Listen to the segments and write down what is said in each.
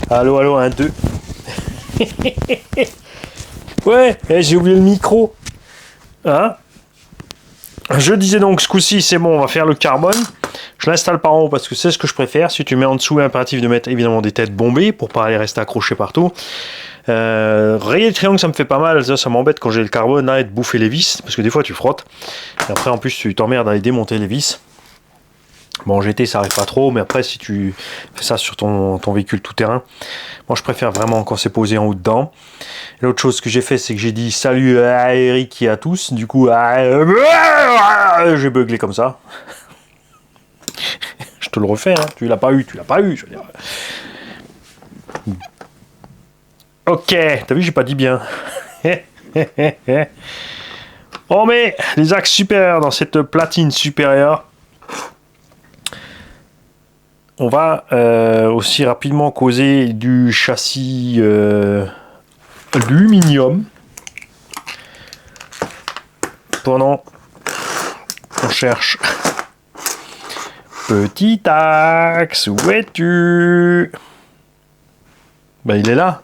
Allô, allô, un, deux. Ouais, j'ai oublié le micro. Hein? Je disais donc, ce coup-ci, c'est bon, on va faire le carbone. Je l'installe par en haut parce que c'est ce que je préfère. Si tu mets en dessous, impératif de mettre évidemment des têtes bombées pour pas aller rester accroché partout. Rayer le triangle, ça me fait pas mal. Ça m'embête quand j'ai le carbone là et de bouffer les vis. Parce que des fois, tu frottes. Et après, en plus, tu t'emmerdes à aller démonter les vis. Bon, en GT, ça arrive pas trop, mais après, si tu fais ça sur ton véhicule tout-terrain, moi, je préfère vraiment quand c'est posé en haut dedans. Et l'autre chose que j'ai fait, c'est que j'ai dit salut à Eric et à tous. Du coup, j'ai buglé comme ça. Je te le refais, hein. Tu l'as pas eu, je veux dire. Ok, t'as vu, j'ai pas dit bien. On met les axes supérieurs dans cette platine supérieure. On va aussi rapidement causer du châssis aluminium. Pendant qu'on cherche petit axe, où es-tu? Ben il est là.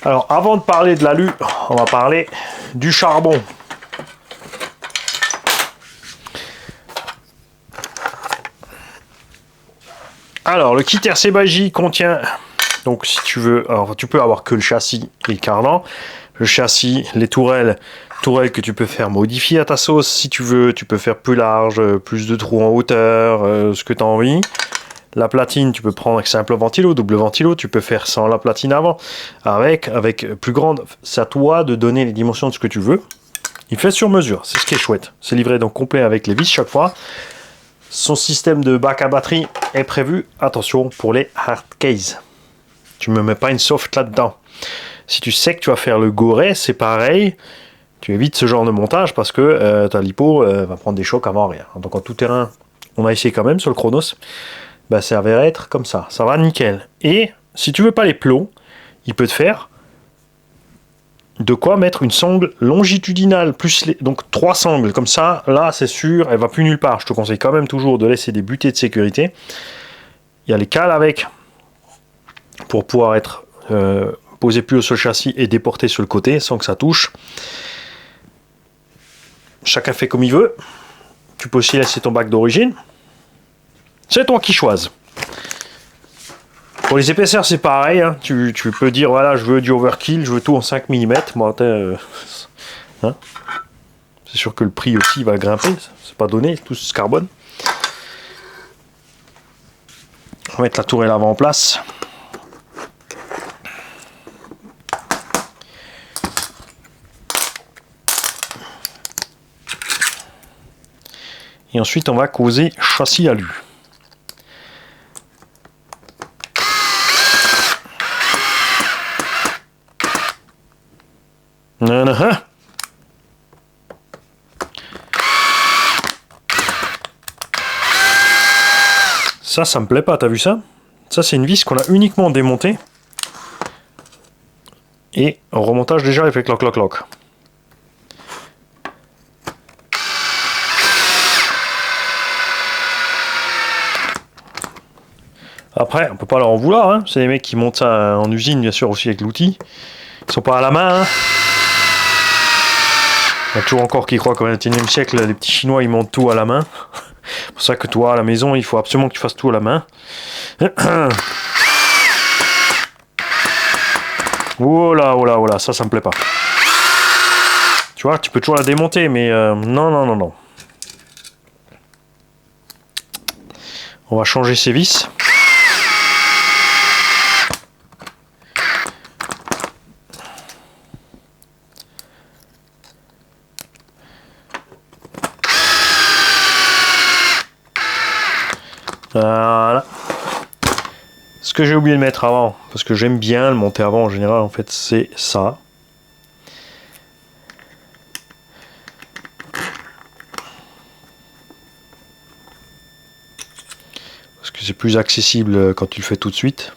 Alors avant de parler de l'alu, on va parler du charbon. Alors le kit RC Bagi contient, donc si tu veux, alors tu peux avoir que le châssis et le cardan. Le châssis, les tourelles que tu peux faire modifier à ta sauce. Si tu veux, tu peux faire plus large, plus de trous en hauteur, ce que tu as envie. La platine, tu peux prendre avec simple ventilo, double ventilo, tu peux faire sans la platine avant, avec plus grande. C'est à toi de donner les dimensions de ce que tu veux. Il fait sur mesure, c'est ce qui est chouette. C'est livré donc complet avec les vis chaque fois. Son système de bac à batterie est prévu, attention, pour les hard case. Tu ne me mets pas une soft là-dedans. Si tu sais que tu vas faire le goré, c'est pareil. Tu évites ce genre de montage parce que ta lipo va prendre des chocs avant rien. Donc en tout terrain, on a essayé quand même sur le Chronos. Bah, ça va être comme ça. Ça va nickel. Et si tu veux pas les plots, il peut te faire de quoi mettre une sangle longitudinale. Donc 3 sangles. Comme ça, là, c'est sûr, elle va plus nulle part. Je te conseille quand même toujours de laisser des butées de sécurité. Il y a les cales avec pour pouvoir être posé plus haut sur le châssis et déporté sur le côté sans que ça touche. Chacun fait comme il veut. Tu peux aussi laisser ton bac d'origine. C'est toi qui choisis. Pour les épaisseurs, c'est pareil. Hein. Tu peux dire, voilà, je veux du overkill, je veux tout en 5 mm. Bon, hein. C'est sûr que le prix aussi va grimper. C'est pas donné, tout ce carbone. On va mettre la tourelle avant en place. Et ensuite, on va causer châssis alu. Ça me plaît pas, t'as vu ça? Ça, c'est une vis qu'on a uniquement démontée. Et en remontage, déjà, elle fait cloc, cloc, cloc. Après, on peut pas leur en vouloir, hein. C'est des mecs qui montent ça en usine, bien sûr, aussi avec l'outil. Ils sont pas à la main, hein. Il y a toujours encore qui croient qu'au XXIe siècle, les petits Chinois, ils montent tout à la main. C'est pour ça que toi, à la maison, il faut absolument que tu fasses tout à la main. Oh là, oh là, oh là, ça me plaît pas. Tu vois, tu peux toujours la démonter, mais non, non, non, non. On va changer ces vis. Voilà. Ce que j'ai oublié de mettre avant, parce que j'aime bien le monter avant en général, en fait, c'est ça. Parce que c'est plus accessible quand tu le fais tout de suite.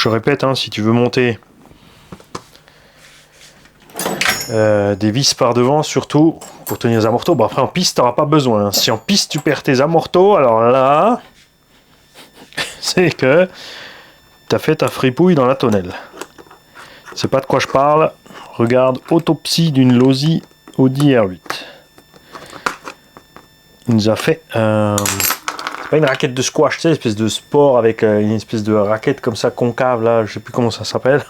Je répète, hein, si tu veux monter des vis par devant, surtout pour tenir les amortos. Bon, après en piste, tu n'auras pas besoin. Hein. Si en piste tu perds tes amortos, alors là, c'est que tu as fait ta fripouille dans la tonnelle. C'est pas de quoi je parle. Regarde, autopsie d'une Losi Audi R8. Il nous a fait c'est pas une raquette de squash, tu sais, une espèce de sport avec une espèce de raquette comme ça concave là, je sais plus comment ça s'appelle.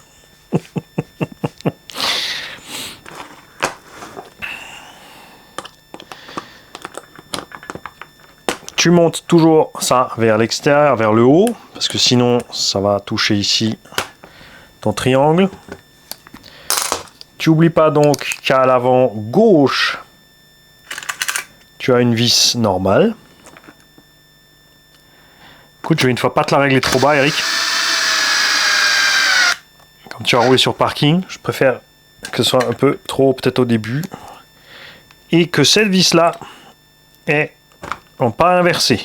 Tu montes toujours ça vers l'extérieur, vers le haut, parce que sinon ça va toucher ici ton triangle. Tu n'oublies pas donc qu'à l'avant gauche, tu as une vis normale. Écoute, je vais une fois pas te la régler trop bas, Eric. Comme tu as roulé sur parking, je préfère que ce soit un peu trop peut-être au début. Et que cette vis-là est en pas inversée.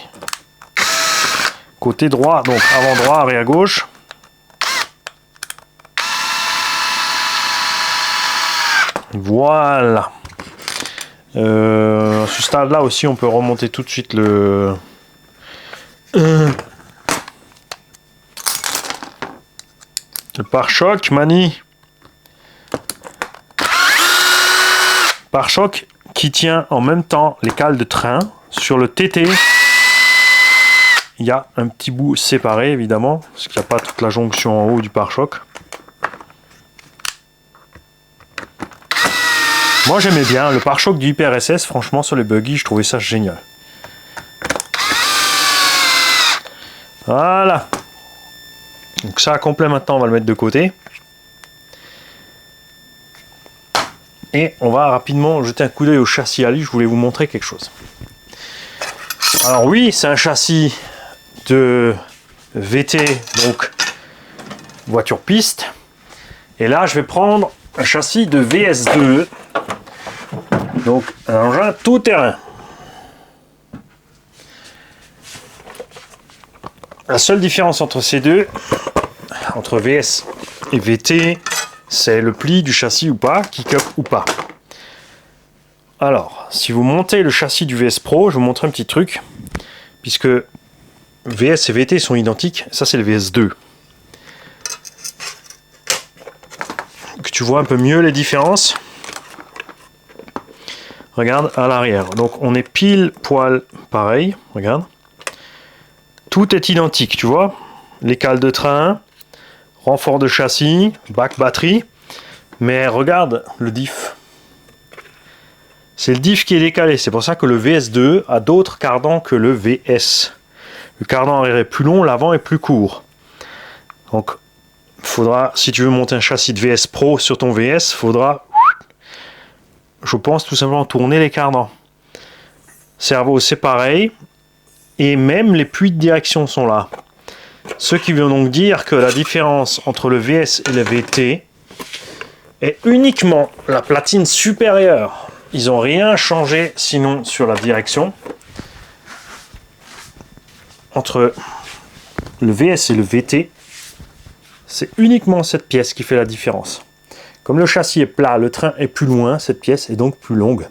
Côté droit, donc avant droit, arrière gauche. Voilà. À ce stade-là aussi, on peut remonter tout de suite le pare-choc, Mani. Pare-choc qui tient en même temps les cales de train. Sur le TT, il y a un petit bout séparé, évidemment, parce qu'il n'y a pas toute la jonction en haut du pare-choc. Moi j'aimais bien le pare-choc du Hyper SS, franchement sur les buggy je trouvais ça génial. Voilà. Donc ça complet maintenant, on va le mettre de côté. Et on va rapidement jeter un coup d'œil au châssis à lui, je voulais vous montrer quelque chose. Alors oui, c'est un châssis de VT, donc voiture piste. Et là je vais prendre un châssis de VS2. Donc un engin tout terrain. La seule différence entre ces deux, entre VS et VT, c'est le pli du châssis ou pas, kick-up ou pas. Alors, si vous montez le châssis du VS Pro, je vais vous montrer un petit truc, puisque VS et VT sont identiques, ça c'est le VS2. Que tu vois un peu mieux les différences. Regarde à l'arrière, donc on est pile poil pareil, regarde. Tout est identique, tu vois. Les cales de train, renfort de châssis, bac batterie. Mais regarde le diff. C'est le diff qui est décalé, c'est pour ça que le VS2 a d'autres cardans que le VS. Le cardan arrière est plus long, l'avant est plus court. Donc, faudra, si tu veux monter un châssis de VS Pro sur ton VS, faudra, je pense, tout simplement tourner les cardans. Servo, c'est pareil. Et même les puits de direction sont là. Ce qui veut donc dire que la différence entre le VS et le VT est uniquement la platine supérieure. Ils n'ont rien changé sinon sur la direction. Entre le VS et le VT, c'est uniquement cette pièce qui fait la différence. Comme le châssis est plat, le train est plus loin, cette pièce est donc plus longue.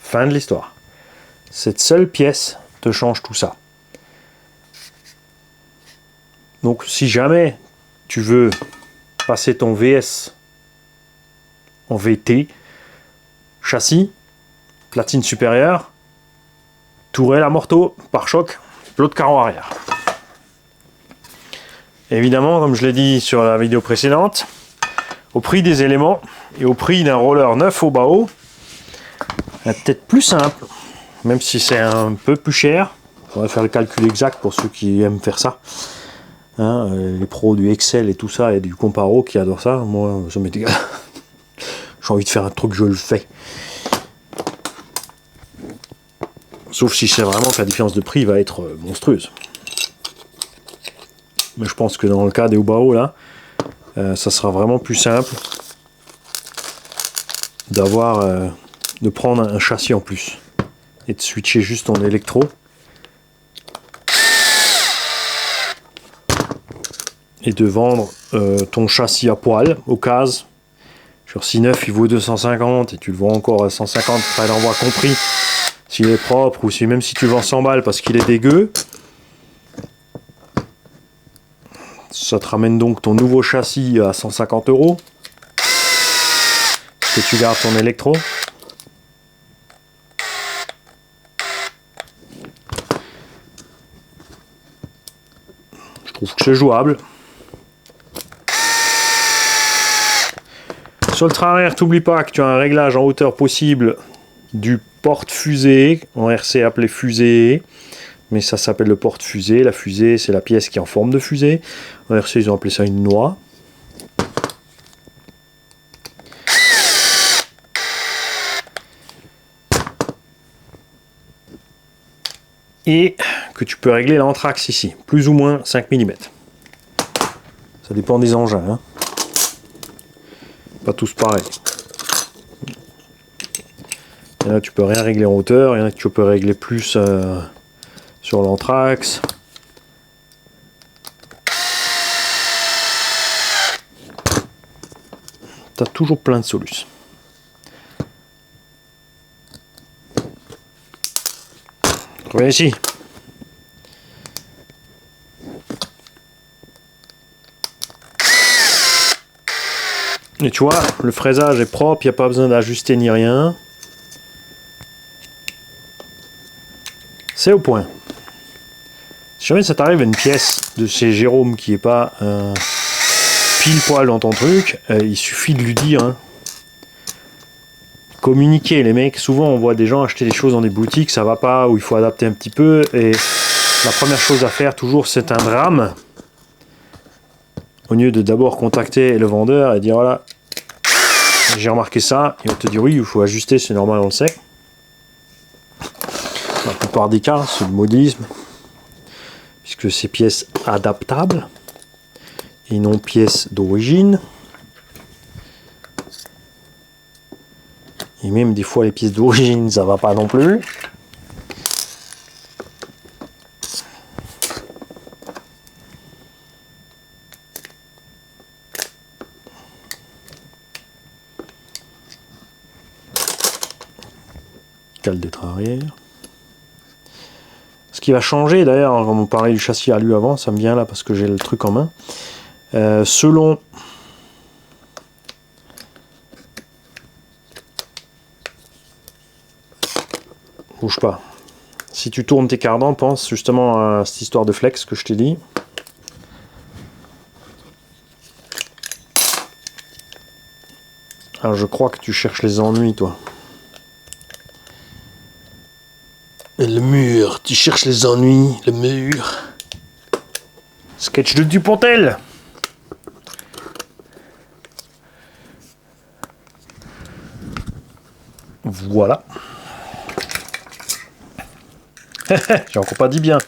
Fin de l'histoire. Cette seule pièce te change tout ça. Donc si jamais tu veux passer ton VS en VT, châssis, platine supérieure, tourelle amorto, pare-choc, l'autre carreau arrière. Évidemment, comme je l'ai dit sur la vidéo précédente, au prix des éléments et au prix d'un roller neuf au bas-haut, peut-être plus simple, même si c'est un peu plus cher. On va faire le calcul exact pour ceux qui aiment faire ça. Hein, les pros du Excel et tout ça, et du Comparo qui adorent ça. Moi, ça m'est égal. J'ai envie de faire un truc, je le fais. Sauf si c'est vraiment que la différence de prix va être monstrueuse. Mais je pense que dans le cas des Obao, là, ça sera vraiment plus simple de prendre un châssis en plus et de switcher juste en électro. et de vendre ton châssis à poil, au cas. Sur 6.9 il vaut 250 et tu le vends encore à 150, frais d'envoi compris, s'il est propre ou si même si tu le vends 100 balles parce qu'il est dégueu. Ça te ramène donc ton nouveau châssis à 150 €. Et tu gardes ton électro. Je trouve que c'est jouable. Sur le train arrière, t'oublie pas que tu as un réglage en hauteur possible du porte-fusée, en RC appelé fusée, mais ça s'appelle le porte-fusée. La fusée, c'est la pièce qui est en forme de fusée. En RC, ils ont appelé ça une noix. Et que tu peux régler l'anthrax ici, plus ou moins 5 mm. Ça dépend des engins, hein. Pas tous pareils. Il y en a tu peux rien régler en hauteur, il y en a que tu peux régler plus sur l'anthrax. Tu as toujours plein de solutions. Reviens ici. Et tu vois, le fraisage est propre, il n'y a pas besoin d'ajuster ni rien. C'est au point. Si jamais ça t'arrive à une pièce de chez Jérôme qui est pas pile poil dans ton truc, il suffit de lui dire. Hein. Communiquer, les mecs, souvent on voit des gens acheter des choses dans des boutiques, ça va pas, ou il faut adapter un petit peu, et la première chose à faire toujours c'est un drame. Au lieu de d'abord contacter le vendeur et dire voilà, j'ai remarqué ça, il va te dire oui, il faut ajuster, c'est normal, on le sait. Dans la plupart des cas, c'est le modélisme, puisque c'est pièces adaptables et non pièces d'origine. Et même des fois les pièces d'origine, ça va pas non plus. Cale de train arrière. Ce qui va changer d'ailleurs, on va parler du châssis à lui avant, ça me vient là parce que j'ai le truc en main. Selon bouge pas. Si tu tournes tes cardans, pense justement à cette histoire de flex que je t'ai dit. Alors je crois que tu cherches les ennuis, toi. Et le mur, tu cherches les ennuis, le mur. Sketch de Dupontel. Voilà. J'ai encore pas dit bien.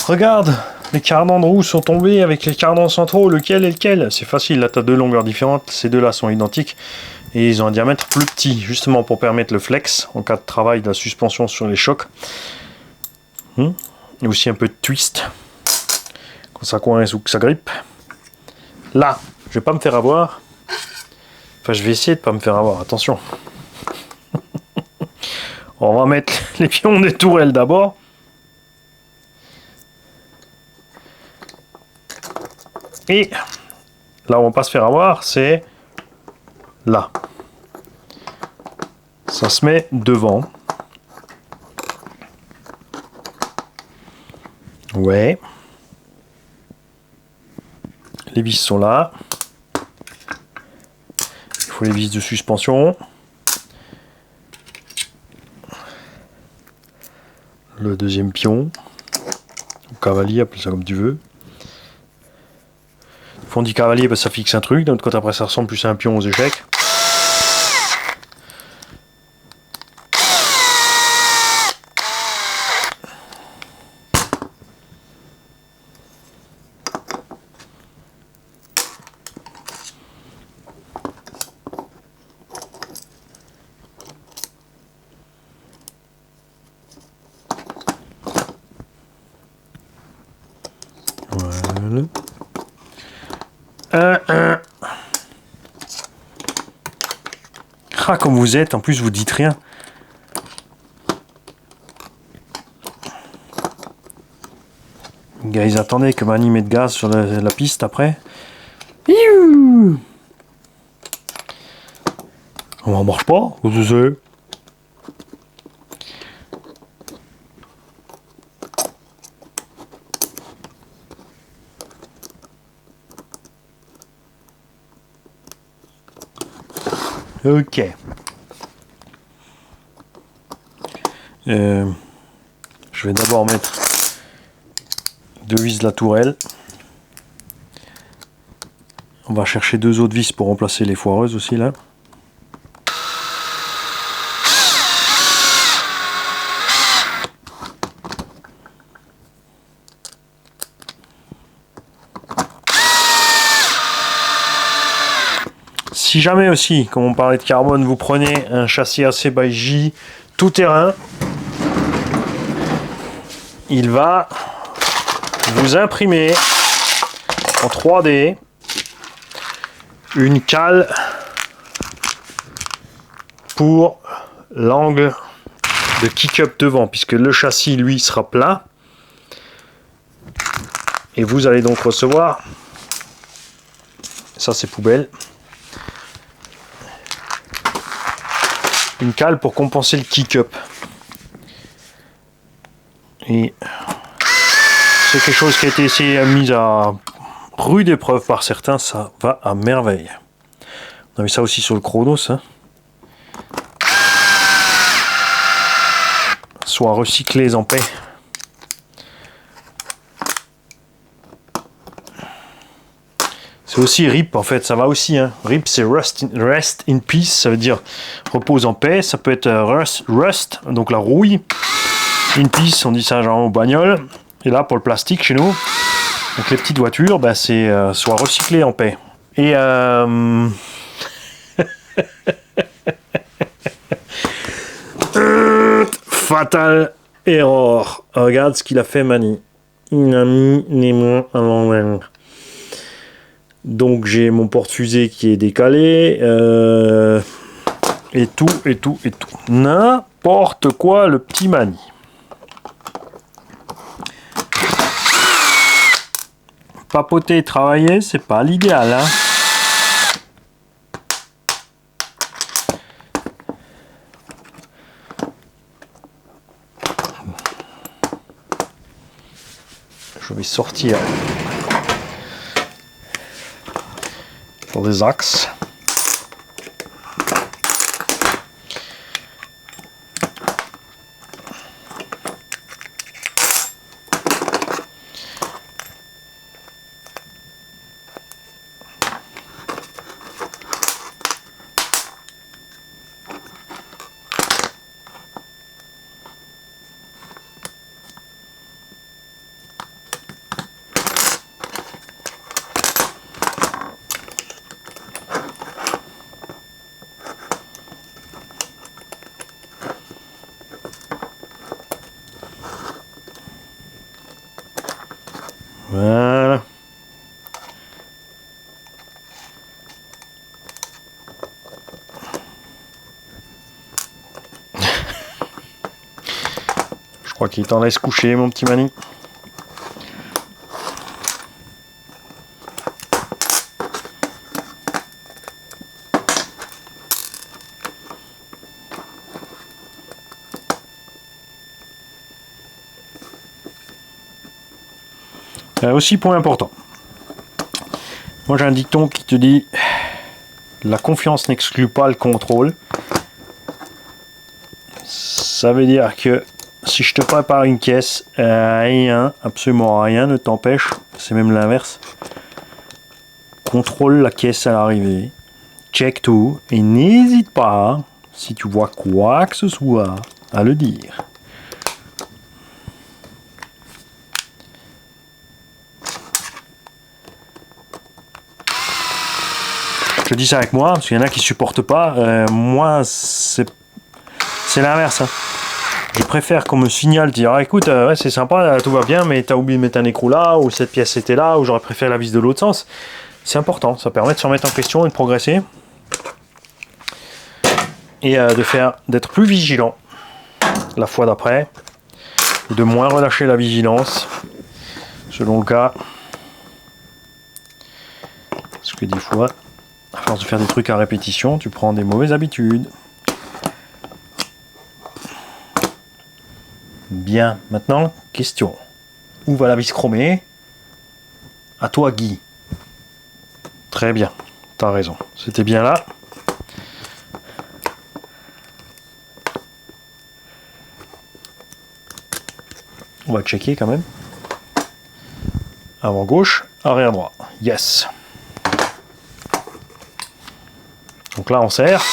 Regarde, les cardans de roue sont tombés avec les cardans centraux, lequel est lequel? C'est facile, là tu as deux longueurs différentes, ces deux-là sont identiques. Et ils ont un diamètre plus petit, justement pour permettre le flex en cas de travail de la suspension sur les chocs. Et aussi un peu de twist, quand ça coince ou que ça grippe. Là, je vais pas me faire avoir. Enfin, je vais essayer de pas me faire avoir, attention. On va mettre les pions des tourelles d'abord. Et là où on va pas se faire avoir, c'est là. Ça se met devant. Ouais. Les vis sont là. Il faut les vis de suspension. Le deuxième pion. Ou cavalier, appelle ça comme tu veux. On dit cavalier parce que ça fixe un truc, d'un autre côté après ça ressemble plus à un pion aux échecs. Ah, comme vous êtes, en plus vous dites rien. Les gars, ils attendaient que Manny mette gaz sur la piste après. Iouh, on marche pas, vous savez. Ok. Je vais d'abord mettre 2 vis de la tourelle. On va chercher 2 autres vis pour remplacer les foireuses aussi là. Si jamais aussi, comme on parlait de carbone, vous prenez un châssis AC by J tout terrain, il va vous imprimer en 3D une cale pour l'angle de kick-up devant, puisque le châssis lui sera plat et vous allez donc recevoir, ça c'est poubelle, une cale pour compenser le kick-up. Et c'est quelque chose qui a été essayé, mis à rude épreuve par certains, ça va à merveille. On a vu ça aussi sur le Chronos. Hein. Soit recyclés en paix. C'est aussi RIP en fait, ça va aussi. Hein. RIP c'est rest in peace, ça veut dire repose en paix. Ça peut être rust, donc la rouille. In peace, on dit ça genre aux bagnoles. Et là pour le plastique chez nous, donc les petites voitures, ben, c'est soit recyclé en paix. Et fatal error. Regarde ce qu'il a fait Manny. Il a mis les mains à l'envers. Donc j'ai mon porte-fusée qui est décalé. Et tout. N'importe quoi le petit Manny. Papoter et travailler, c'est pas l'idéal. Hein. Je vais sortir pour les axes. Voilà. Je crois qu'il t'en laisse coucher, mon petit Manny. Aussi, point important. Moi, j'ai un dicton qui te dit la confiance n'exclut pas le contrôle. Ça veut dire que si je te prépare une caisse, rien, absolument rien ne t'empêche, c'est même l'inverse. Contrôle la caisse à l'arrivée, check tout et n'hésite pas, si tu vois quoi que ce soit, à le dire. Je dis ça avec moi, parce qu'il y en a qui supportent pas. Moi, c'est l'inverse. Hein. Je préfère qu'on me signale, dire ah, écoute, ouais, c'est sympa, tout va bien, mais t'as oublié de mettre un écrou là, ou cette pièce était là, ou j'aurais préféré la vis de l'autre sens. C'est important, ça permet de se remettre en question et de progresser. Et d'être plus vigilant la fois d'après. Ou de moins relâcher la vigilance, selon le cas. Parce que des fois, à force de faire des trucs à répétition, tu prends des mauvaises habitudes. Bien, maintenant, question. Où va la vis chromée? À toi, Guy. Très bien, t'as raison. C'était bien là. On va checker quand même. Avant gauche, arrière droit. Yes. Donc là, on serre.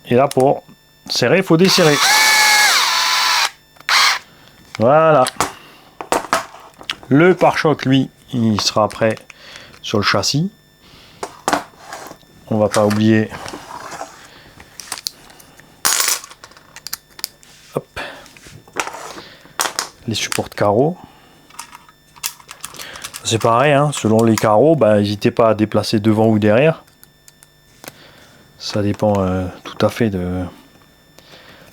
Et là, pour serrer, il faut desserrer. Voilà. Le pare-choc, lui, il sera prêt sur le châssis. On va pas oublier. Hop. Les supports de carreaux. C'est pareil, hein, selon les carreaux, n'hésitez pas à déplacer devant ou derrière. Ça dépend tout à fait de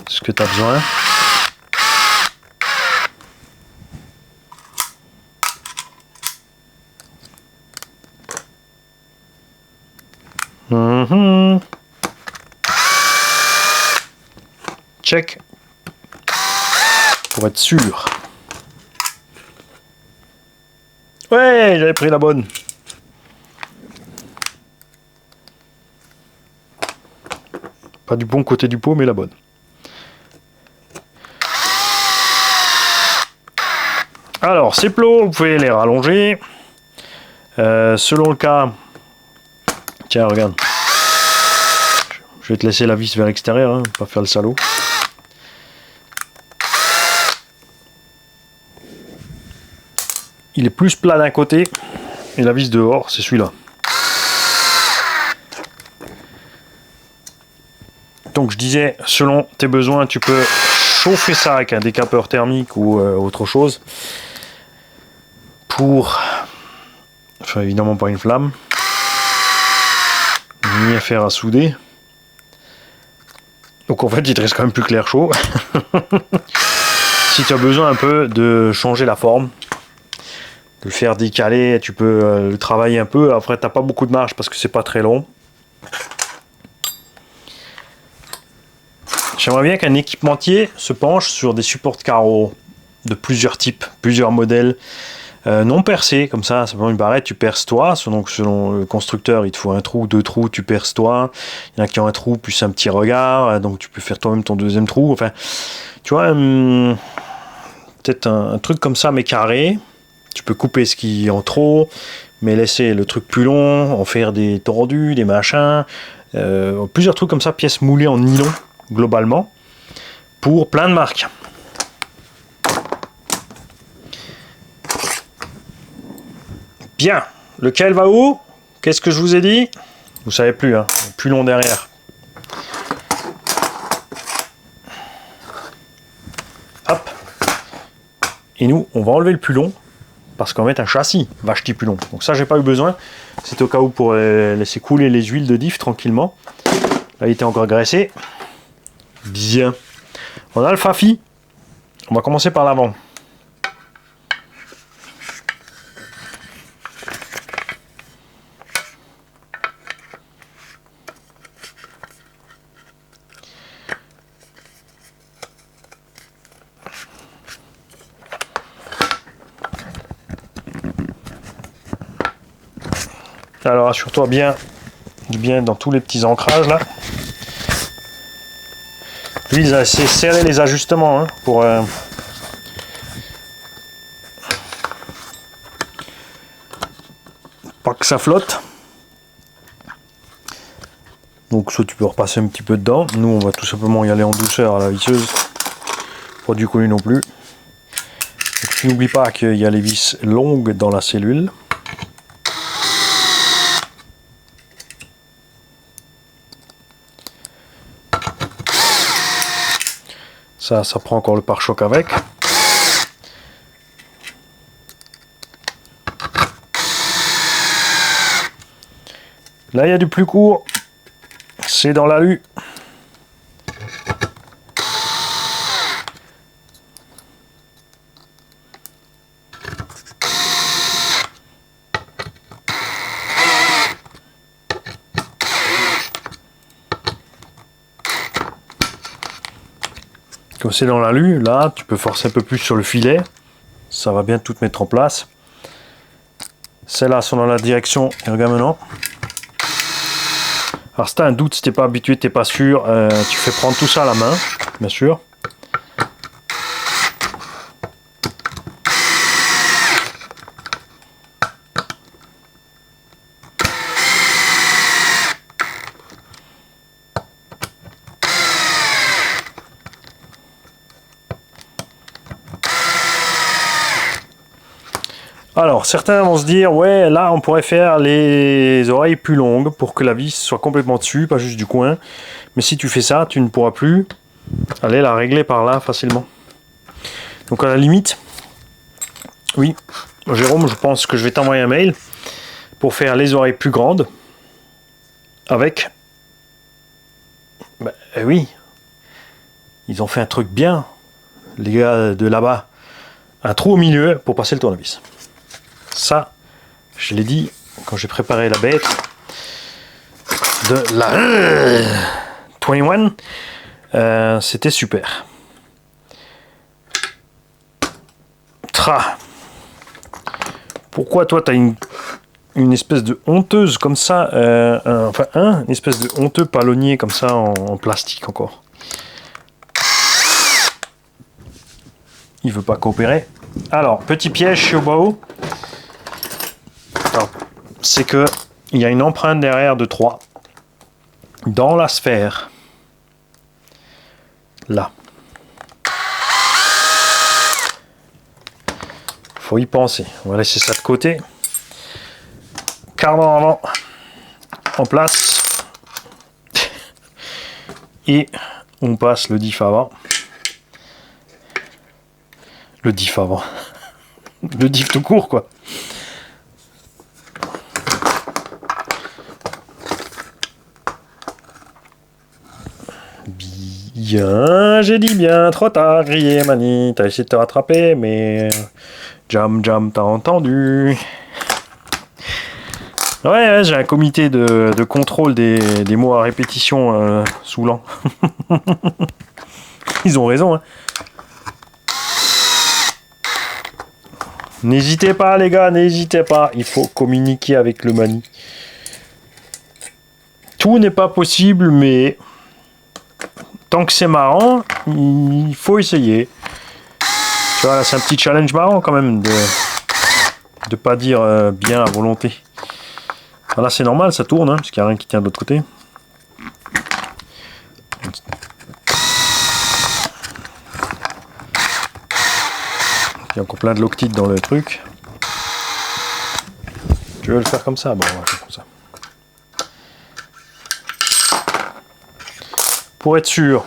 ce que tu as besoin. Check. Pour être sûr. Ouais, j'avais pris la bonne. Pas du bon côté du pot, mais la bonne. Alors, ces plots, vous pouvez les rallonger. Selon le cas... Tiens, regarde. Je vais te laisser la vis vers l'extérieur, hein, pas faire le salaud. Il est plus plat d'un côté et la vis dehors, c'est celui-là. Donc je disais, selon tes besoins, tu peux chauffer ça avec un décapeur thermique ou autre chose pour, enfin évidemment pas une flamme, ni un fer à souder. Donc en fait, il te reste quand même plus que l'air chaud. Si tu as besoin un peu de changer la forme, de le faire décaler, tu peux le travailler un peu. Après, tu n'as pas beaucoup de marge parce que c'est pas très long. J'aimerais bien qu'un équipementier se penche sur des supports de carreaux de plusieurs types, plusieurs modèles, non percés, comme ça, simplement une barrette, tu perces toi. Donc selon le constructeur, il te faut un trou, deux trous, tu perces toi. Il y en a qui ont un trou plus un petit regard, donc tu peux faire toi-même ton deuxième trou. Enfin, tu vois, peut-être un truc comme ça, mais carré. Tu peux couper ce qui est en trop, mais laisser le truc plus long, en faire des tordus, des machins, plusieurs trucs comme ça, pièces moulées en nylon, globalement, pour plein de marques. Bien, lequel va où? Qu'est-ce que je vous ai dit? Vous savez plus, hein, plus long derrière. Hop. Et nous, on va enlever le plus long. Parce qu'on va mettre un châssis vache-ti plus long. Donc ça, j'ai pas eu besoin. C'est au cas où pour laisser couler les huiles de diff tranquillement. Là, il était encore graissé. Bien. On a le Fafi. On va commencer par l'avant. Alors assure-toi bien dans tous les petits ancrages là. Lui, c'est serrer les ajustements hein, pour pas que ça flotte. Donc soit tu peux repasser un petit peu dedans. Nous on va tout simplement y aller en douceur à la visseuse. Pas du coller non plus. Donc, n'oublie pas qu'il y a les vis longues dans la cellule. Ça prend encore le pare-choc avec. Là, il y a du plus court. C'est dans l'alu. Comme c'est dans l'alu, là, tu peux forcer un peu plus sur le filet. Ça va bien tout mettre en place. Celles-là sont dans la direction. Et regarde maintenant. Alors si tu as un doute, si tu n'es pas habitué, tu n'es pas sûr, tu fais prendre tout ça à la main, bien sûr. Alors, certains vont se dire, ouais, là, on pourrait faire les oreilles plus longues pour que la vis soit complètement dessus, pas juste du coin. Mais si tu fais ça, tu ne pourras plus aller la régler par là facilement. Donc, à la limite, oui, Jérôme, je pense que je vais t'envoyer un mail pour faire les oreilles plus grandes avec... oui, ils ont fait un truc bien, les gars de là-bas. Un trou au milieu pour passer le tournevis. Ça, je l'ai dit quand j'ai préparé la bête de la 21. C'était super. Pourquoi toi, tu as une espèce de honteuse comme ça, une espèce de honteux palonnier comme ça en plastique encore. Il veut pas coopérer. Alors, petit piège chez Obao. C'est que il y a une empreinte derrière de 3 dans la sphère. Là. Faut y penser. On va laisser ça de côté. Cardan avant en place. Et on passe le diff avant. Le diff avant. Le diff tout court, quoi. Bien, j'ai dit bien, trop tard, grillé, Mani. T'as essayé de te rattraper, mais... Jam, t'as entendu. Ouais, j'ai un comité de contrôle des mots à répétition saoulant. Ils ont raison, hein. N'hésitez pas, les gars, n'hésitez pas. Il faut communiquer avec le Mani. Tout n'est pas possible, mais tant que c'est marrant, il faut essayer. Tu vois, là, c'est un petit challenge marrant quand même de pas dire bien à volonté. Alors là, c'est normal, ça tourne, hein, parce qu'il n'y a rien qui tient de l'autre côté. Il y a encore plein de loctite dans le truc. Tu veux le faire comme ça? Bon, on va faire comme ça. Pour être sûr,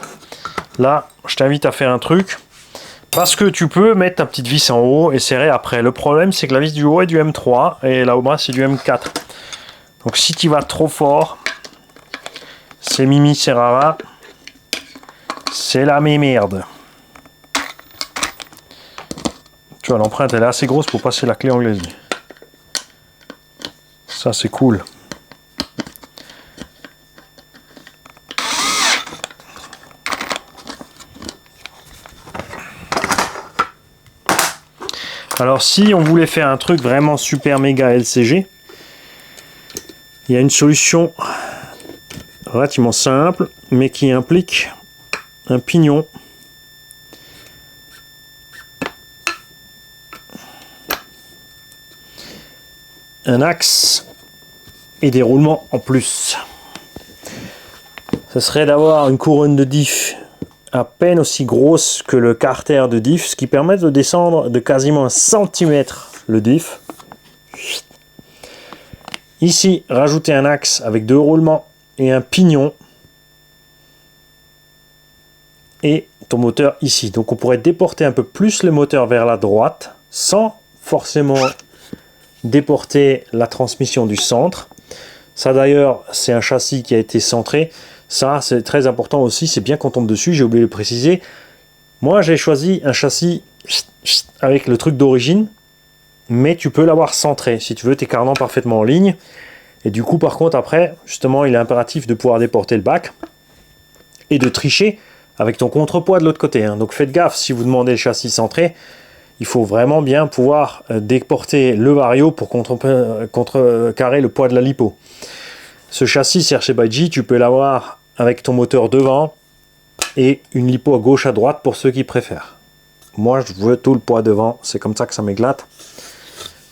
là, je t'invite à faire un truc. Parce que tu peux mettre ta petite vis en haut et serrer après. Le problème, c'est que la vis du haut est du M3 et là au bas, c'est du M4. Donc si tu vas trop fort, c'est Mimi, c'est Rara. C'est la merde. Tu vois, l'empreinte, elle est assez grosse pour passer la clé anglaise. Ça, c'est cool. Alors, si on voulait faire un truc vraiment super méga LCG, il y a une solution relativement simple, mais qui implique un pignon. Un axe et des roulements en plus. Ce serait d'avoir une couronne de diff à peine aussi grosse que le carter de diff, ce qui permet de descendre de quasiment 1 cm le diff. Ici, rajouter un axe avec 2 roulements et un pignon. Et ton moteur ici. Donc on pourrait déporter un peu plus le moteur vers la droite sans forcément déporter la transmission du centre. Ça d'ailleurs, c'est un châssis qui a été centré. Ça, c'est très important aussi, c'est bien qu'on tombe dessus, j'ai oublié de le préciser. Moi, j'ai choisi un châssis avec le truc d'origine, mais tu peux l'avoir centré, si tu veux, tes carnans parfaitement en ligne. Et du coup, par contre, après, justement, il est impératif de pouvoir déporter le bac et de tricher avec ton contrepoids de l'autre côté. Hein. Donc faites gaffe, si vous demandez le châssis centré, il faut vraiment bien pouvoir déporter le vario pour contrecarrer le poids de la lipo. Ce châssis CRC Baiji, tu peux l'avoir avec ton moteur devant et une lipo à gauche à droite pour ceux qui préfèrent. Moi, je veux tout le poids devant, c'est comme ça que ça m'éclate.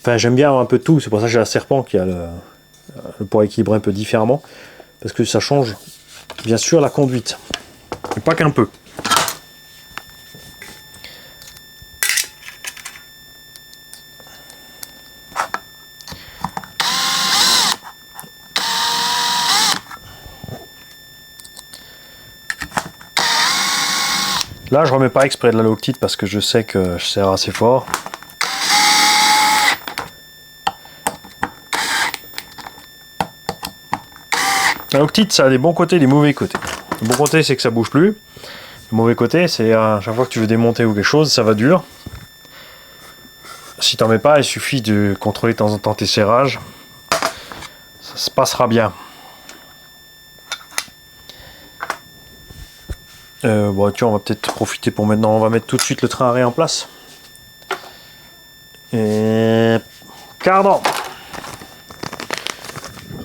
Enfin, j'aime bien avoir un peu de tout, c'est pour ça que j'ai la Serpent qui a le poids équilibré un peu différemment, parce que ça change bien sûr la conduite, et pas qu'un peu. Là, je remets pas exprès de la loctite parce que je sais que je serre assez fort. La loctite, ça a des bons côtés et des mauvais côtés. Le bon côté, c'est que ça bouge plus. Le mauvais côté, c'est à chaque fois que tu veux démonter ou quelque chose, ça va dur. Si t'en mets pas, il suffit de contrôler de temps en temps tes serrages. Ça se passera bien. Bon, tiens, on va peut-être profiter pour maintenant. On va mettre tout de suite le train arrêt en place. Et cardan.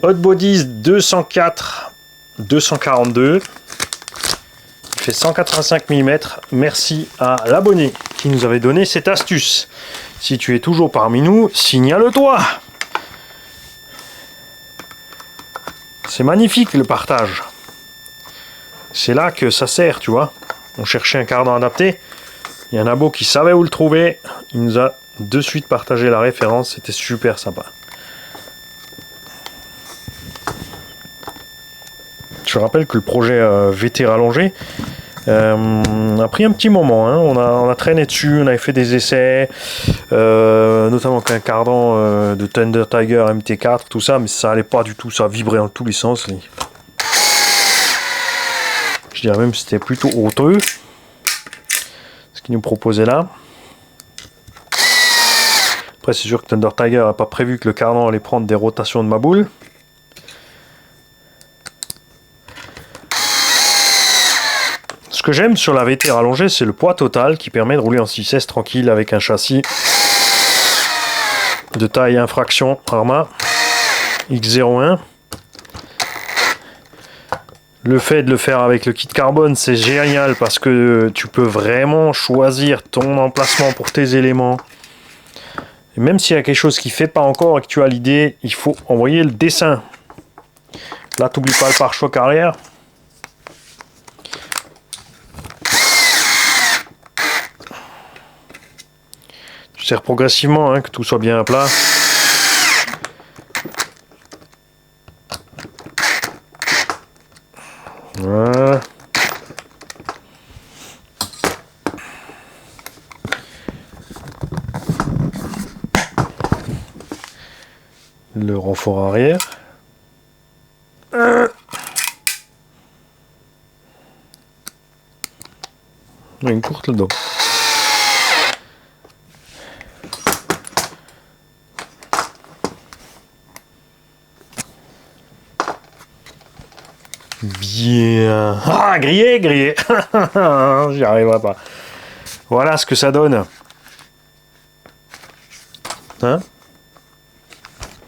Hot Bodies 204 242. Il fait 185 mm. Merci à l'abonné qui nous avait donné cette astuce. Si tu es toujours parmi nous, signale-toi. C'est magnifique le partage. C'est là que ça sert, tu vois. On cherchait un cardan adapté. Il y a un abo qui savait où le trouver. Il nous a de suite partagé la référence. C'était super sympa. Je rappelle que le projet VT rallongé a pris un petit moment. Hein. On a traîné dessus, on avait fait des essais, notamment avec un cardan de Thunder Tiger MT4, tout ça, mais ça allait pas du tout. Ça vibrait dans tous les sens. Je dirais même que c'était plutôt honteux ce qu'il nous proposait là. Après, c'est sûr que Thunder Tiger n'a pas prévu que le cardan allait prendre des rotations de ma boule. Ce que j'aime sur la VT rallongée, c'est le poids total qui permet de rouler en 6S tranquille avec un châssis de taille infraction Arma X01. Le fait de le faire avec le kit carbone, c'est génial parce que tu peux vraiment choisir ton emplacement pour tes éléments. Et même s'il y a quelque chose qui ne fait pas encore et que tu as l'idée, il faut envoyer le dessin. Là, tu n'oublies pas le pare-choc arrière. Tu serres progressivement, hein, que tout soit bien à plat. Voilà. Le renfort arrière. Une courte là-dedans. Bien. Ah, grillé, grillé. J'y arriverai pas. Voilà ce que ça donne. Hein?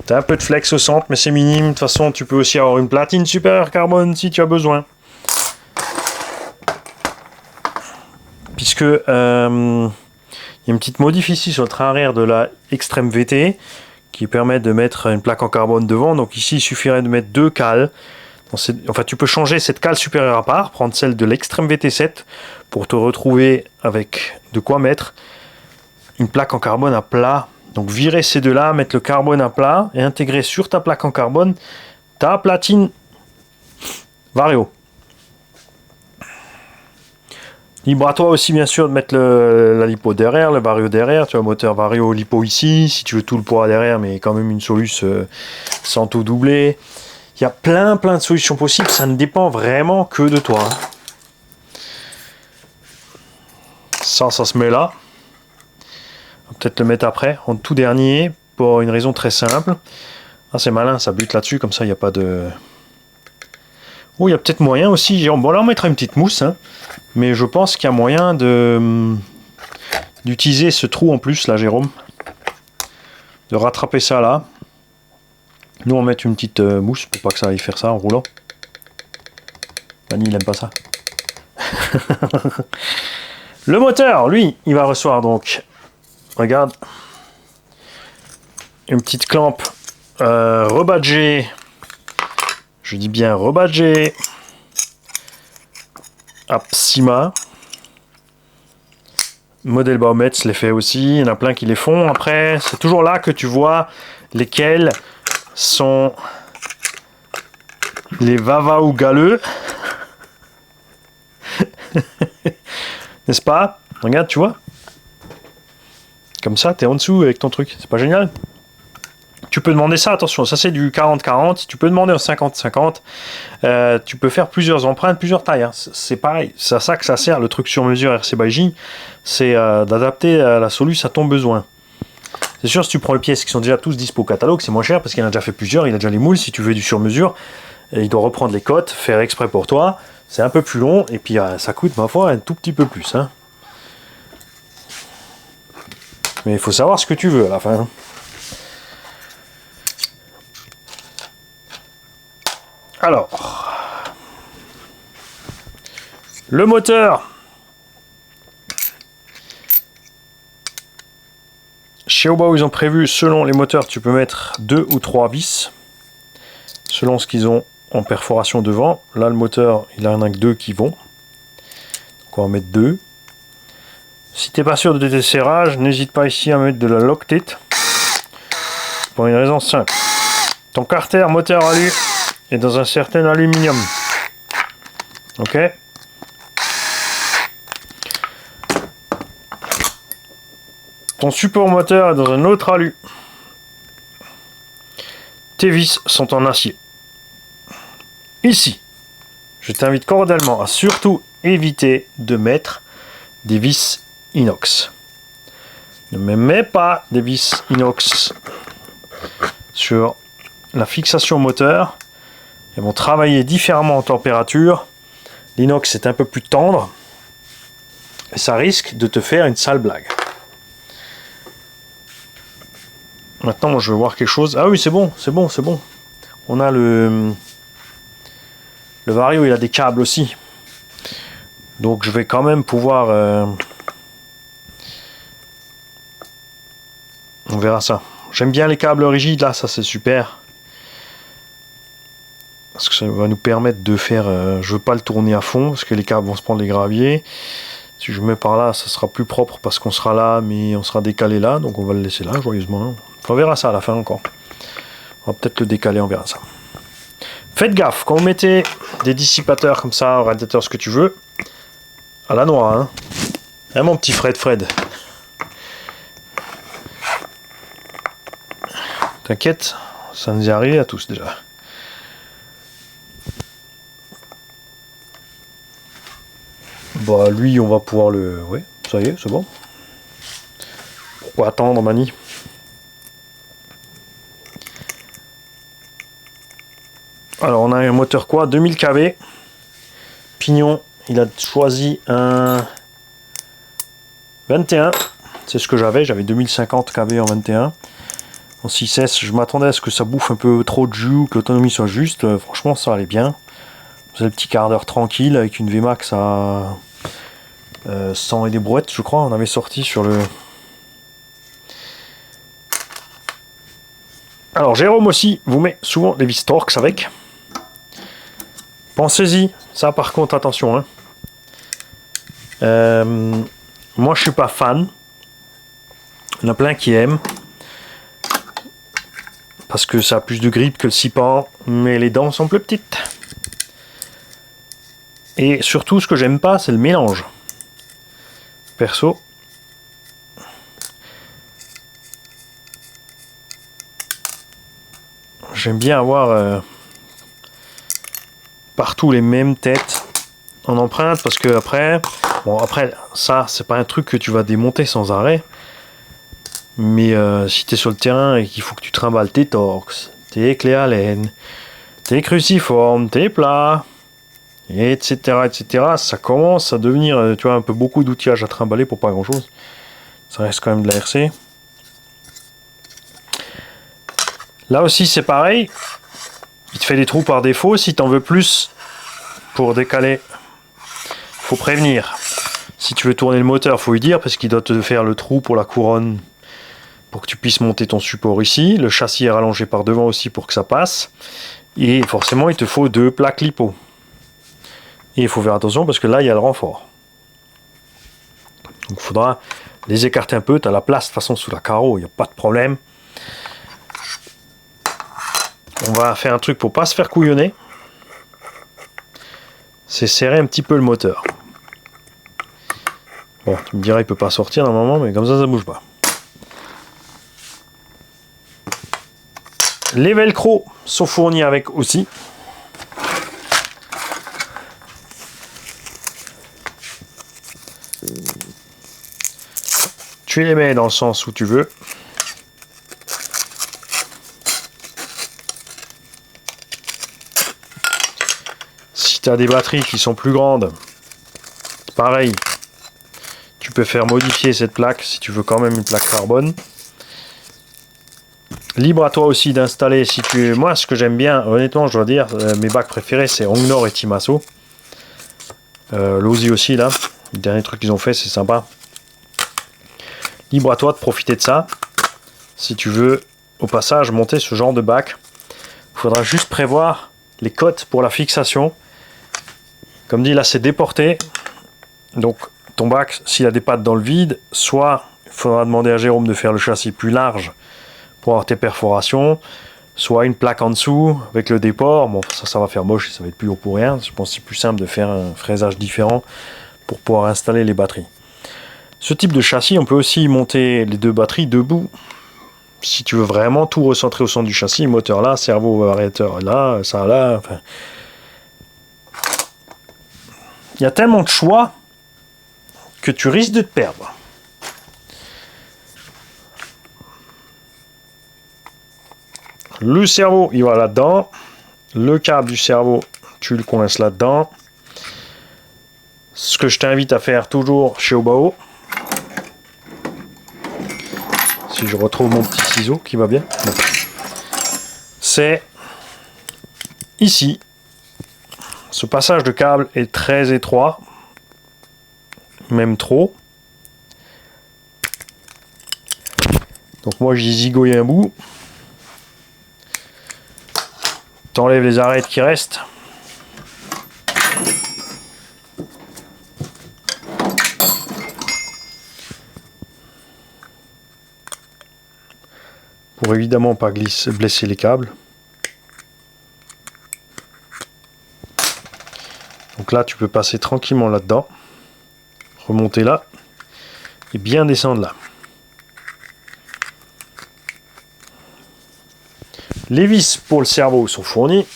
T'as un peu de flex au centre, mais c'est minime. De toute façon, tu peux aussi avoir une platine supérieure carbone si tu as besoin. Puisque il y a une petite modif ici sur le train arrière de la Extreme VT qui permet de mettre une plaque en carbone devant. Donc ici, il suffirait de mettre deux cales. Enfin, tu peux changer cette cale supérieure à part, prendre celle de l'Extreme VT7 pour te retrouver avec de quoi mettre une plaque en carbone à plat. Donc virer ces deux-là, mettre le carbone à plat et intégrer sur ta plaque en carbone ta platine Vario. Libre à toi aussi bien sûr de mettre la lipo derrière, le Vario derrière. Tu as un moteur Vario lipo ici, si tu veux tout le poids derrière, mais quand même une Solus sans tout doubler. Il y a plein de solutions possibles, ça ne dépend vraiment que de toi. Hein. Ça se met là. On va peut-être le mettre après, en tout dernier, pour une raison très simple. Ah, c'est malin, ça bute là-dessus, comme ça il n'y a pas de... Oh, il y a peut-être moyen aussi, bon là on mettra une petite mousse, hein, mais je pense qu'il y a moyen d'utiliser ce trou en plus là, Jérôme. De rattraper ça là. Nous on met une petite mousse pour pas que ça aille faire ça en roulant. Fanny il aime pas ça. Le moteur, lui, il va recevoir donc, regarde, une petite clampe rebadgée. Je dis bien rebadgée. Apsima. Modèle Baumets les fait aussi. Il y en a plein qui les font. Après, c'est toujours là que tu vois lesquels sont les vava ou galeux. N'est-ce pas? Regarde, tu vois? Comme ça, t'es en dessous avec ton truc. C'est pas génial? Tu peux demander ça, attention, ça c'est du 40-40, tu peux demander en 50-50, tu peux faire plusieurs empreintes, plusieurs tailles, hein. C'est pareil, c'est à ça que ça sert le truc sur mesure RC by J, c'est d'adapter la soluce à ton besoin. C'est sûr, si tu prends les pièces qui sont déjà tous dispo au catalogue, c'est moins cher parce qu'il en a déjà fait plusieurs, il a déjà les moules, si tu veux du sur mesure, il doit reprendre les cotes, faire exprès pour toi, c'est un peu plus long, et puis ça coûte ma foi un tout petit peu plus. Hein. Mais il faut savoir ce que tu veux à la fin. Alors, le moteur. Chez Obao, ils ont prévu, selon les moteurs, tu peux mettre 2 ou 3 vis, selon ce qu'ils ont en perforation devant. Là, le moteur, il en a que 2 qui vont. Donc, on va mettre 2. Si tu n'es pas sûr de tes serrages, n'hésite pas ici à mettre de la Loctite. Pour une raison simple. Ton carter moteur alu est dans un certain aluminium. Ok. Ton support moteur est dans un autre alu. Tes vis sont en acier. Ici, je t'invite cordialement à surtout éviter de mettre des vis inox. Ne me mets pas des vis inox sur la fixation moteur. Elles vont travailler différemment en température. L'inox est un peu plus tendre et ça risque de te faire une sale blague. Maintenant, je veux voir quelque chose. Ah oui, c'est bon, c'est bon, c'est bon. On a le Vario, il a des câbles aussi. Donc, je vais quand même pouvoir... On verra ça. J'aime bien les câbles rigides, là, ça c'est super. Parce que ça va nous permettre de faire... je veux pas le tourner à fond, parce que les câbles vont se prendre les graviers. Si je mets par là, ça sera plus propre, parce qu'on sera là, mais on sera décalé là. Donc on va le laisser là, joyeusement. On verra ça à la fin encore. On va peut-être le décaler, on verra ça. Faites gaffe, quand vous mettez des dissipateurs comme ça, radiateur, ce que tu veux, à la noix, hein. Hein, mon petit Fred. T'inquiète, ça nous est arrivé à tous déjà. Bah lui on va pouvoir le... Oui, ça y est, c'est bon. Pourquoi attendre, Mani? Alors on a un moteur quoi? 2000 kV. Pignon, il a choisi un 21. C'est ce que j'avais 2050 kV en 21. En 6S, je m'attendais à ce que ça bouffe un peu trop de jus ou que l'autonomie soit juste. Franchement, ça allait bien. Vous avez le petit quart d'heure tranquille avec une VMAX à 100 et des brouettes, je crois. On avait sorti sur le... Alors, Jérôme aussi vous met souvent des vis Torx avec. Pensez-y. Ça, par contre, attention. Hein. Moi, je suis pas fan. Il y en a plein qui aiment. Parce que ça a plus de grippe que le 6 pans, mais les dents sont plus petites. Et surtout, ce que j'aime pas, c'est le mélange. Perso. J'aime bien avoir partout les mêmes têtes en empreinte, parce que après, bon après ça c'est pas un truc que tu vas démonter sans arrêt, mais si tu es sur le terrain et qu'il faut que tu trimbales tes torx, tes clés Allen, tes cruciformes, tes plats, etc., ça commence à devenir, tu vois, un peu beaucoup d'outillage à trimballer pour pas grand chose. Ça reste quand même de la RC. Là aussi c'est pareil, il te fait des trous par défaut. Si tu en veux plus pour décaler, faut prévenir. Si tu veux tourner le moteur, faut lui dire, parce qu'il doit te faire le trou pour la couronne pour que tu puisses monter ton support ici. Le châssis est rallongé par devant aussi pour que ça passe. Et forcément, il te faut 2 plaques lipo. Et il faut faire attention parce que là, il y a le renfort. Donc il faudra les écarter un peu. Tu as la place de toute façon sous la carreau, il n'y a pas de problème. On va faire un truc pour pas se faire couillonner. C'est serrer un petit peu le moteur. Bon, tu me diras, il peut pas sortir normalement, mais comme ça bouge pas. Les velcro sont fournis avec aussi. Tu les mets dans le sens où tu veux. Si tu as des batteries qui sont plus grandes, pareil, tu peux faire modifier cette plaque si tu veux quand même une plaque carbone. Libre à toi aussi d'installer, si tu... Moi, ce que j'aime bien, honnêtement, je dois dire, mes bacs préférés, c'est Ongnor et Timasso. L'Ozi aussi, là. Le dernier truc qu'ils ont fait, c'est sympa. Libre à toi de profiter de ça. Si tu veux, au passage, monter ce genre de bac, il faudra juste prévoir les cotes pour la fixation. Comme dit, là, c'est déporté. Donc, ton bac, s'il a des pattes dans le vide, soit il faudra demander à Jérôme de faire le châssis plus large pour avoir tes perforations, soit une plaque en dessous avec le déport. Bon, ça va faire moche et ça va être plus haut pour rien. Je pense que c'est plus simple de faire un fraisage différent pour pouvoir installer les batteries. Ce type de châssis, on peut aussi monter les 2 batteries debout. Si tu veux vraiment tout recentrer au centre du châssis, moteur là, servo variateur là, ça là. Enfin... Il y a tellement de choix que tu risques de te perdre. Le cerveau, il va là-dedans. Le câble du cerveau, tu le coinces là-dedans. Ce que je t'invite à faire toujours chez Obao. Si je retrouve mon petit ciseau qui va bien. Bon. C'est ici. Ce passage de câble est très étroit. Même trop. Donc moi j'ai zigouillé un bout. T'enlèves les arêtes qui restent. Pour évidemment pas blesser les câbles. Donc là tu peux passer tranquillement là-dedans. Remonter là. Et bien descendre là. Les vis pour le cerveau sont fournis.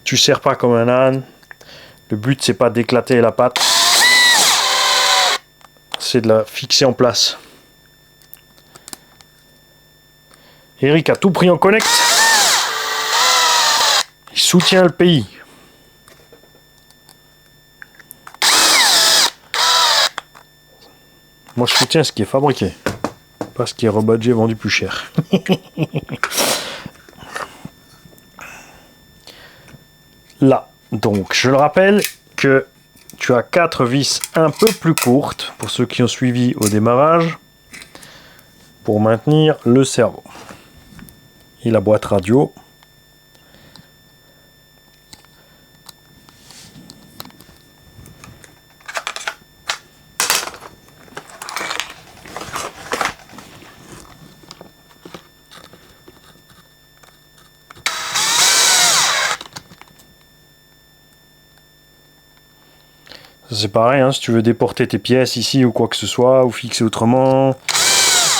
Tu serres pas comme un âne. Le but c'est pas d'éclater la patte. C'est de la fixer en place. Eric a tout pris en connect. Il soutient le pays. Moi je soutiens ce qui est fabriqué. Pas ce qui est rebadgé, vendu plus cher. Là, donc je le rappelle que tu as 4 vis un peu plus courtes, pour ceux qui ont suivi au démarrage, pour maintenir le cerveau. Et la boîte radio. C'est pareil, hein, si tu veux déporter tes pièces ici ou quoi que ce soit, ou fixer autrement,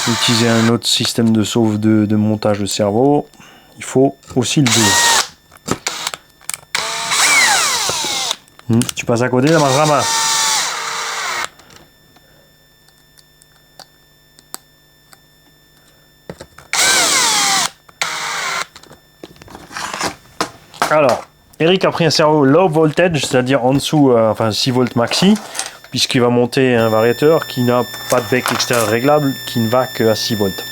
utiliser un autre système de sauve de montage de cerveau, il faut aussi le dire. Tu passes à côté de ma rama. Alors, Eric a pris un cerveau low voltage, c'est-à-dire en dessous, enfin 6 volts maxi, puisqu'il va monter un variateur qui n'a pas de bec extérieur réglable, qui ne va qu'à 6 volts.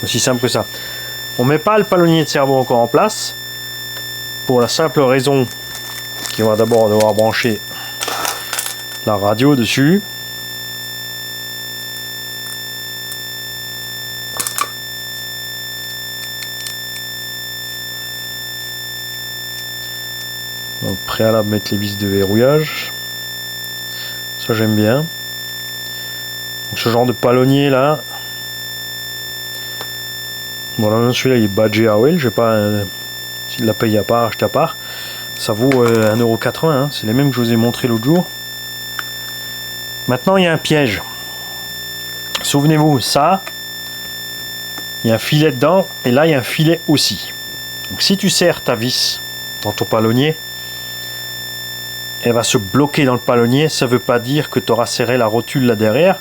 Aussi simple que ça. On ne met pas le palonnier de cerveau encore en place, pour la simple raison qu'il va d'abord devoir brancher la radio dessus. Au préalable, mettre les vis de verrouillage. Ça, j'aime bien. Donc, ce genre de palonnier là. Voilà, celui-là il est badgé AOL. Je sais pas s'il l'a payé à part, acheté à part. Ça vaut 1,80 €. Hein. C'est les mêmes que je vous ai montré l'autre jour. Maintenant, il y a un piège. Souvenez-vous, ça, il y a un filet dedans. Et là, il y a un filet aussi. Donc, si tu serres ta vis dans ton palonnier, elle va se bloquer dans le palonnier. Ça ne veut pas dire que tu auras serré la rotule là derrière.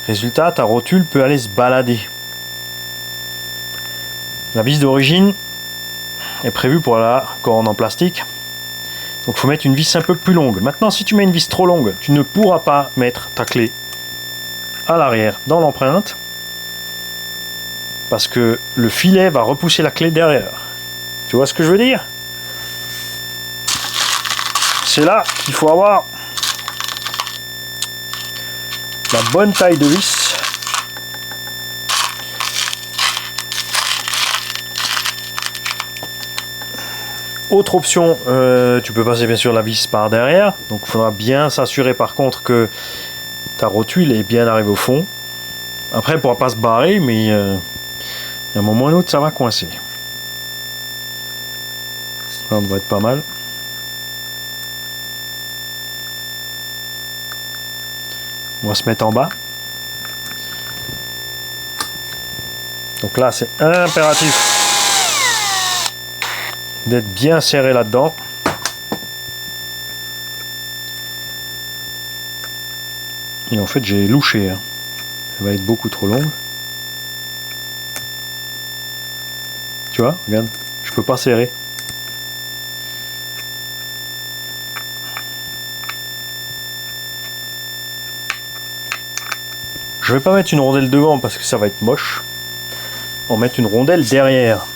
Résultat, ta rotule peut aller se balader. La vis d'origine est prévue pour la corne en plastique. Donc il faut mettre une vis un peu plus longue. Maintenant, si tu mets une vis trop longue, tu ne pourras pas mettre ta clé à l'arrière dans l'empreinte. Parce que le filet va repousser la clé derrière. Tu vois ce que je veux dire? C'est là qu'il faut avoir la bonne taille de vis. Autre option, tu peux passer bien sûr la vis par derrière. Donc il faudra bien s'assurer par contre que ta rotule est bien arrivée au fond. Après elle ne pourra pas se barrer, mais à un moment ou à un autre ça va coincer. Ça devrait être pas mal. On va se mettre en bas. Donc là, c'est impératif d'être bien serré là-dedans. Et en fait, j'ai louché. Hein. Elle va être beaucoup trop longue. Tu vois, regarde, je peux pas serrer. Je vais pas mettre une rondelle devant parce que ça va être moche. On va mettre une rondelle derrière.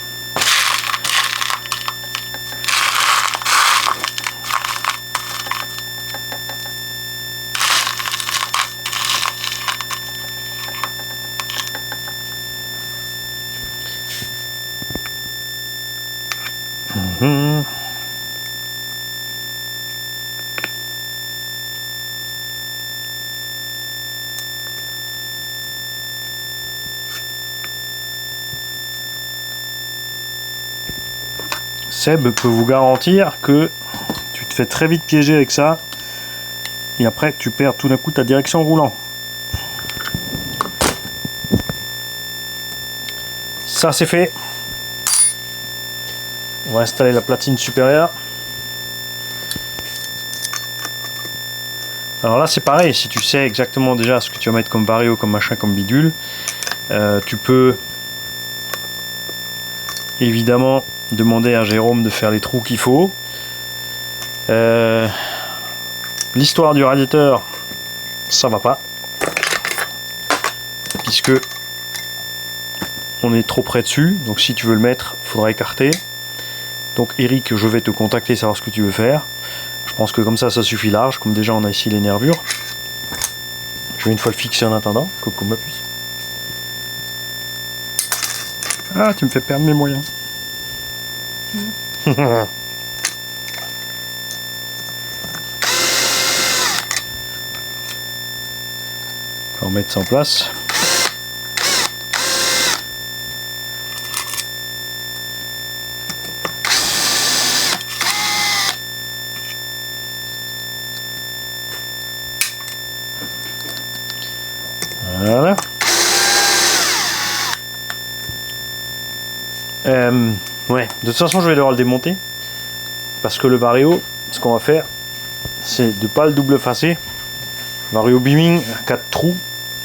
Seb peut vous garantir que tu te fais très vite piéger avec ça et après tu perds tout d'un coup ta direction roulant. Ça c'est fait. On va installer la platine supérieure. Alors là c'est pareil, si tu sais exactement déjà ce que tu vas mettre comme vario, comme machin, comme bidule, tu peux évidemment demander à Jérôme de faire les trous qu'il faut. L'histoire du radiateur, ça va pas, puisque on est trop près dessus, donc si tu veux le mettre, il faudra écarter. Donc Eric, je vais te contacter, savoir ce que tu veux faire. Je pense que comme ça suffit large, comme déjà on a ici les nervures. Je vais une fois le fixer en attendant. Coucou ma puce. Ah, tu me fais perdre mes moyens. On va mettre ça en place. Voilà. Ouais, de toute façon je vais devoir le démonter parce que le Vario, ce qu'on va faire c'est de pas le double facer. Vario Beaming 4 trous,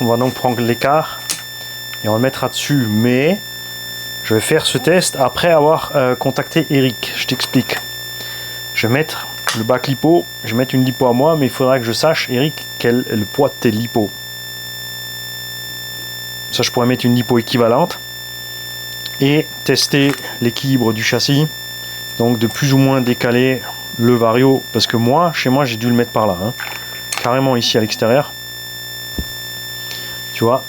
on va donc prendre l'écart et on le mettra dessus, mais je vais faire ce test après avoir contacté Eric. Je t'explique. Je vais mettre le bac lipo, je vais mettre une lipo à moi, mais il faudra que je sache, Eric, quel est le poids de tes lipos. Ça, je pourrais mettre une lipo équivalente et tester l'équilibre du châssis, donc de plus ou moins décaler le Vario, parce que moi, chez moi, j'ai dû le mettre par là, hein, carrément ici à l'extérieur, tu vois,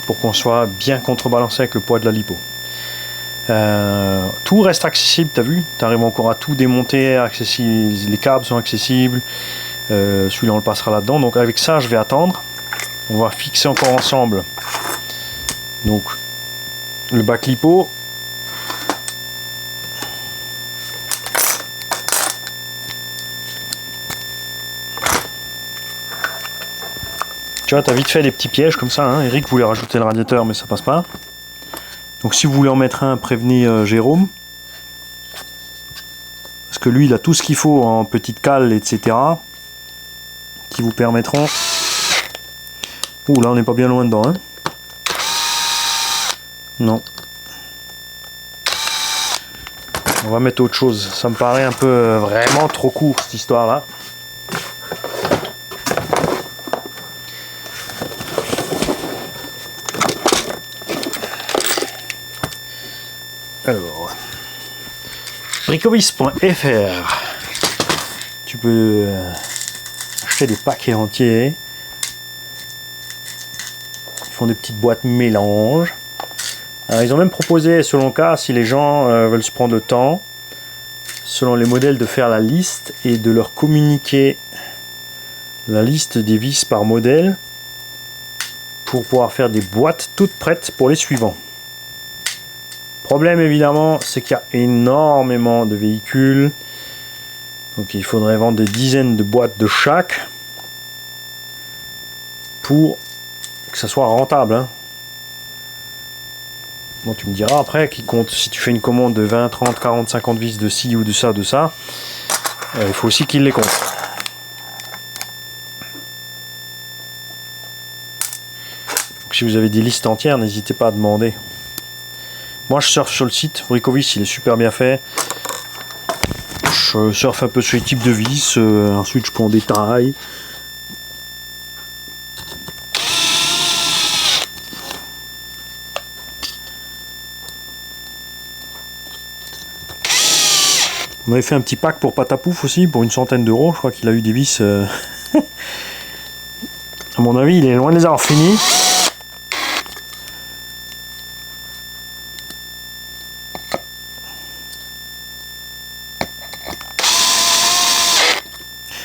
pour qu'on soit bien contrebalancé avec le poids de la lipo. Tout reste accessible, t'as vu, tu arrives encore à tout démonter, accessible, les câbles sont accessibles, celui-là on le passera là-dedans, donc avec ça je vais attendre, on va fixer encore ensemble donc le bac lipo. Tu vois, tu as vite fait des petits pièges comme ça, hein. Eric voulait rajouter le radiateur mais ça passe pas. Donc si vous voulez en mettre un, prévenez Jérôme. Parce que lui il a tout ce qu'il faut en petites cales, etc. Qui vous permettront... Ouh là on n'est pas bien loin dedans, hein. Non. On va mettre autre chose. Ça me paraît un peu vraiment trop court cette histoire là. Alors, bricovis.fr, tu peux acheter des paquets entiers. Ils font des petites boîtes mélange. Alors, ils ont même proposé, selon le cas, si les gens veulent se prendre le temps, selon les modèles, de faire la liste et de leur communiquer la liste des vis par modèle pour pouvoir faire des boîtes toutes prêtes pour les suivants. Problème évidemment, c'est qu'il y a énormément de véhicules, donc il faudrait vendre des dizaines de boîtes de chaque pour que ça soit rentable, hein. Bon, tu me diras après qui compte, si tu fais une commande de 20, 30, 40, 50 vis de ci ou de ça, il faut aussi qu'il les compte. Donc, si vous avez des listes entières, n'hésitez pas à demander. Moi je surfe sur le site, Bricovis il est super bien fait. Je surfe un peu sur les types de vis, ensuite je prends des tailles. On avait fait un petit pack pour Patapouf aussi, pour une centaine d'euros. Je crois qu'il a eu des vis. À mon avis, il est loin de les avoir finis.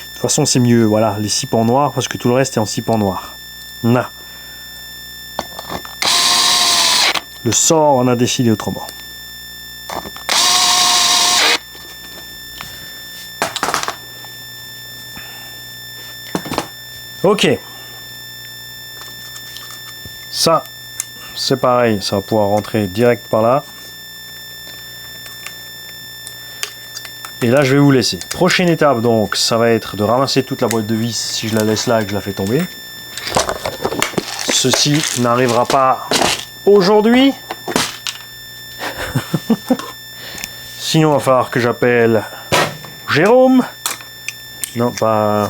De toute façon, c'est mieux, voilà, les 6 pans noirs, parce que tout le reste est en 6 pans noirs. Na. Le sort en a décidé autrement. Ok. Ça, c'est pareil, ça va pouvoir rentrer direct par là. Et là, je vais vous laisser. Prochaine étape, donc, ça va être de ramasser toute la boîte de vis si je la laisse là et que je la fais tomber. Ceci n'arrivera pas aujourd'hui. Sinon, il va falloir que j'appelle Jérôme. Non, pas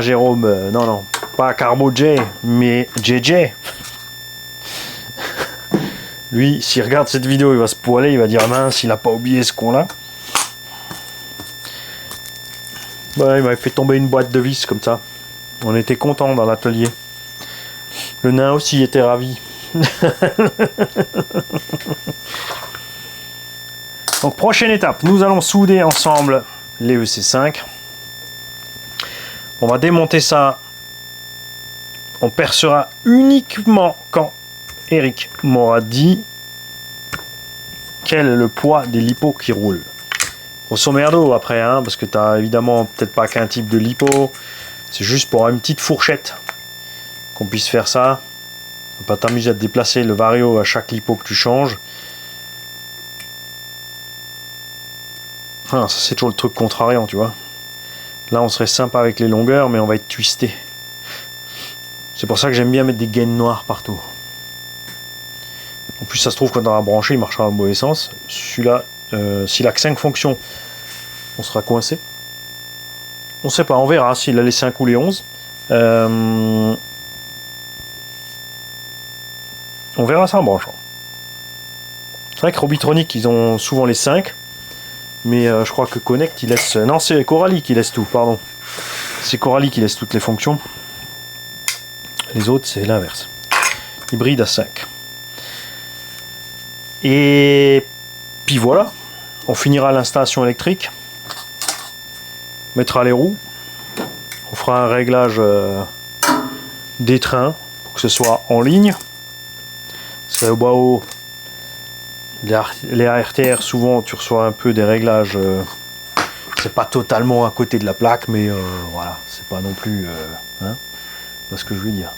Jérôme, non, pas Carbo J, mais JJ. Lui, s'il regarde cette vidéo, il va se poiler, il va dire mince, il n'a pas oublié ce con-là. Bah, il m'avait fait tomber une boîte de vis comme ça. On était contents dans l'atelier. Le nain aussi était ravi. Donc prochaine étape, nous allons souder ensemble les EC5. On va démonter ça. On percera uniquement quand Eric m'aura dit quel est le poids des lipos qui roulent. Grosso merdo après, hein, parce que tu n'as évidemment peut-être pas qu'un type de lipo. C'est juste pour une petite fourchette qu'on puisse faire ça. Pas t'amuser à déplacer le vario à chaque lipo que tu changes. Ah, ça c'est toujours le truc contrariant, tu vois. Là on serait sympa avec les longueurs, mais on va être twisté. C'est pour ça que j'aime bien mettre des gaines noires partout. En plus ça se trouve quand on va brancher, il marchera dans le mauvais sens. Celui-là, s'il a que 5 fonctions, on sera coincé. On sait pas, on verra s'il a les 5 ou les 11. On verra ça en branchant. C'est vrai que Robitronic, ils ont souvent les 5. Mais je crois que Connect, il laisse... Non, c'est Coralie qui laisse tout, pardon. C'est Coralie qui laisse toutes les fonctions. Les autres, c'est l'inverse. Hybride à 5. Et puis voilà. On finira l'installation électrique. On mettra les roues. On fera un réglage des trains pour que ce soit en ligne. Parce qu'au bas haut, les ARTR, souvent tu reçois un peu des réglages. C'est pas totalement à côté de la plaque, mais voilà, c'est pas non plus. Hein, c'est ce que je veux dire.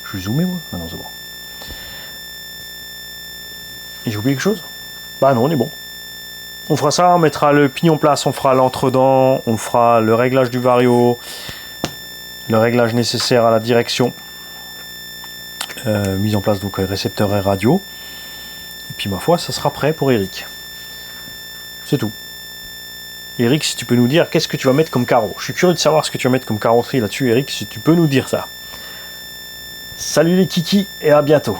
Je suis zoomé moi? Ah non, c'est bon. Et j'ai oublié quelque chose? Bah non, on est bon. On fera ça, on mettra le pignon place, on fera l'entredent, on fera le réglage du vario, le réglage nécessaire à la direction. Mise en place donc récepteur et radio. Et puis ma foi, ça sera prêt pour Eric. C'est tout. Eric, si tu peux nous dire qu'est-ce que tu vas mettre comme carreau. Je suis curieux de savoir ce que tu vas mettre comme carrosserie là-dessus, Eric, si tu peux nous dire ça. Salut les kikis et à bientôt.